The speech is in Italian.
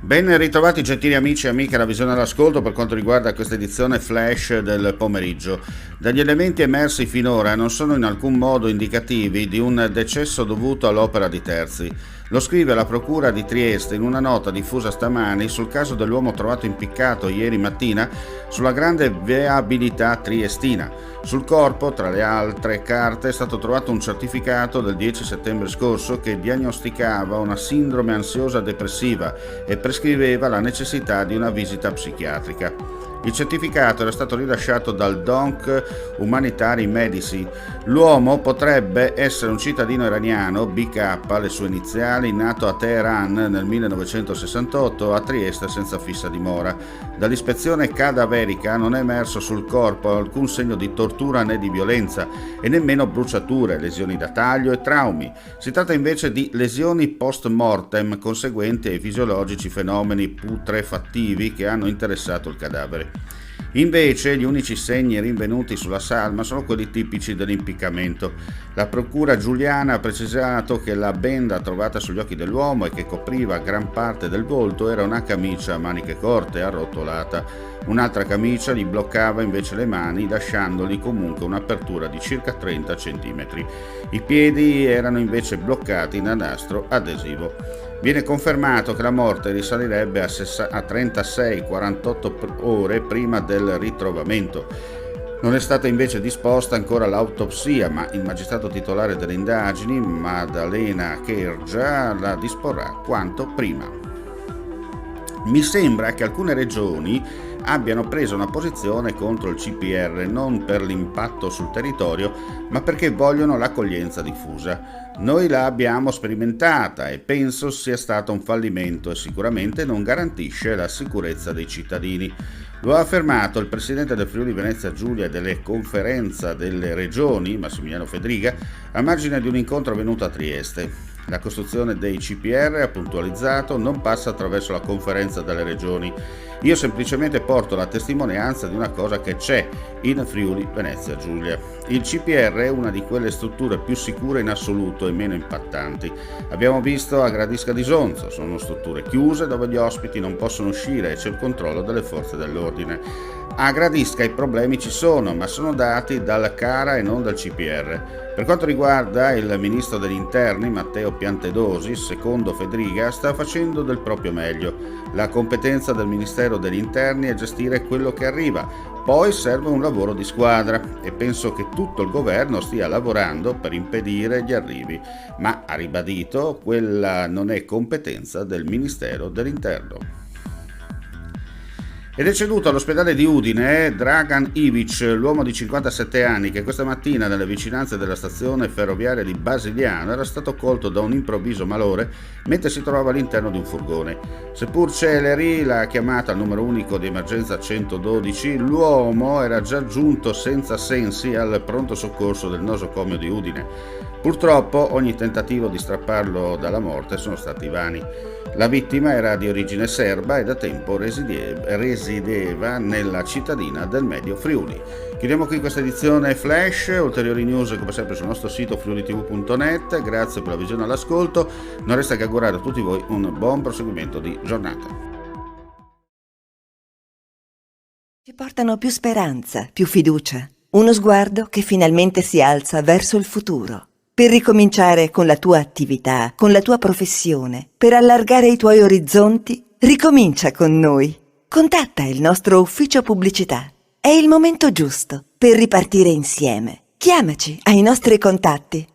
Ben ritrovati gentili amici e amiche alla visione all'ascolto per quanto riguarda questa edizione flash del pomeriggio. Dagli elementi emersi finora non sono in alcun modo indicativi di un decesso dovuto all'opera di terzi. Lo scrive la Procura di Trieste in una nota diffusa stamani sul caso dell'uomo trovato impiccato ieri mattina sulla grande viabilità triestina. Sul corpo, tra le altre carte, è stato trovato un certificato del 10 settembre scorso che diagnosticava una sindrome ansiosa depressiva e prescriveva la necessità di una visita psichiatrica. Il certificato era stato rilasciato dal DONC Humanitarian Medicine. L'uomo potrebbe essere un cittadino iraniano, BK, le sue iniziali, nato a Teheran nel 1968, a Trieste senza fissa dimora. Dall'ispezione cadaverica non è emerso sul corpo alcun segno di tortura né di violenza e nemmeno bruciature, lesioni da taglio e traumi. Si tratta invece di lesioni post-mortem conseguenti ai fisiologici fenomeni putrefattivi che hanno interessato il cadavere. Invece gli unici segni rinvenuti sulla salma sono quelli tipici dell'impiccamento. La procura giuliana ha precisato che la benda trovata sugli occhi dell'uomo e che copriva gran parte del volto era una camicia a maniche corte arrotolata. Un'altra camicia gli bloccava invece le mani, lasciandogli comunque un'apertura di circa 30 cm. I piedi erano invece bloccati da nastro adesivo. Viene confermato che la morte risalirebbe a 36-48 ore prima del ritrovamento. Non è stata invece disposta ancora l'autopsia, ma il magistrato titolare delle indagini, Maddalena Kerja, la disporrà quanto prima. Mi sembra che alcune regioni abbiano preso una posizione contro il CPR non per l'impatto sul territorio, ma perché vogliono l'accoglienza diffusa. Noi la abbiamo sperimentata e penso sia stato un fallimento e sicuramente non garantisce la sicurezza dei cittadini. Lo ha affermato il presidente del Friuli Venezia Giulia e delle Conferenza delle Regioni, Massimiliano Fedriga, a margine di un incontro avvenuto a Trieste. La costruzione dei CPR, ha puntualizzato, non passa attraverso la Conferenza delle Regioni. Io semplicemente porto la testimonianza di una cosa che c'è in Friuli Venezia Giulia. Il CPR è una di quelle strutture più sicure in assoluto e meno impattanti. Abbiamo visto a Gradisca di Sonzo, sono strutture chiuse dove gli ospiti non possono uscire e c'è il controllo delle forze dell'ordine. A Gradisca i problemi ci sono, ma sono dati dalla CARA e non dal CPR. Per quanto riguarda il ministro degli interni, Matteo Piantedosi, secondo Fedriga, sta facendo del proprio meglio. La competenza del Ministero degli interni è gestire quello che arriva, poi serve un lavoro di squadra e penso che tutto il governo stia lavorando per impedire gli arrivi, ma ha ribadito quella non è competenza del Ministero dell'interno. È deceduto all'ospedale di Udine Dragan Ivic, l'uomo di 57 anni che questa mattina nelle vicinanze della stazione ferroviaria di Basigliano era stato colto da un improvviso malore mentre si trovava all'interno di un furgone. Seppur celeri la chiamata al numero unico di emergenza 112, l'uomo era già giunto senza sensi al pronto soccorso del nosocomio di Udine. Purtroppo ogni tentativo di strapparlo dalla morte sono stati vani. La vittima era di origine serba e da tempo resideva nella cittadina del Medio Friuli. Chiudiamo qui questa edizione flash, ulteriori news come sempre sul nostro sito friulitv.net. Grazie per la visione e l'ascolto, non resta che augurare a tutti voi un buon proseguimento di giornata. Ci portano più speranza, più fiducia, uno sguardo che finalmente si alza verso il futuro. Per ricominciare con la tua attività, con la tua professione, per allargare i tuoi orizzonti, ricomincia con noi. Contatta il nostro ufficio pubblicità. È il momento giusto per ripartire insieme. Chiamaci ai nostri contatti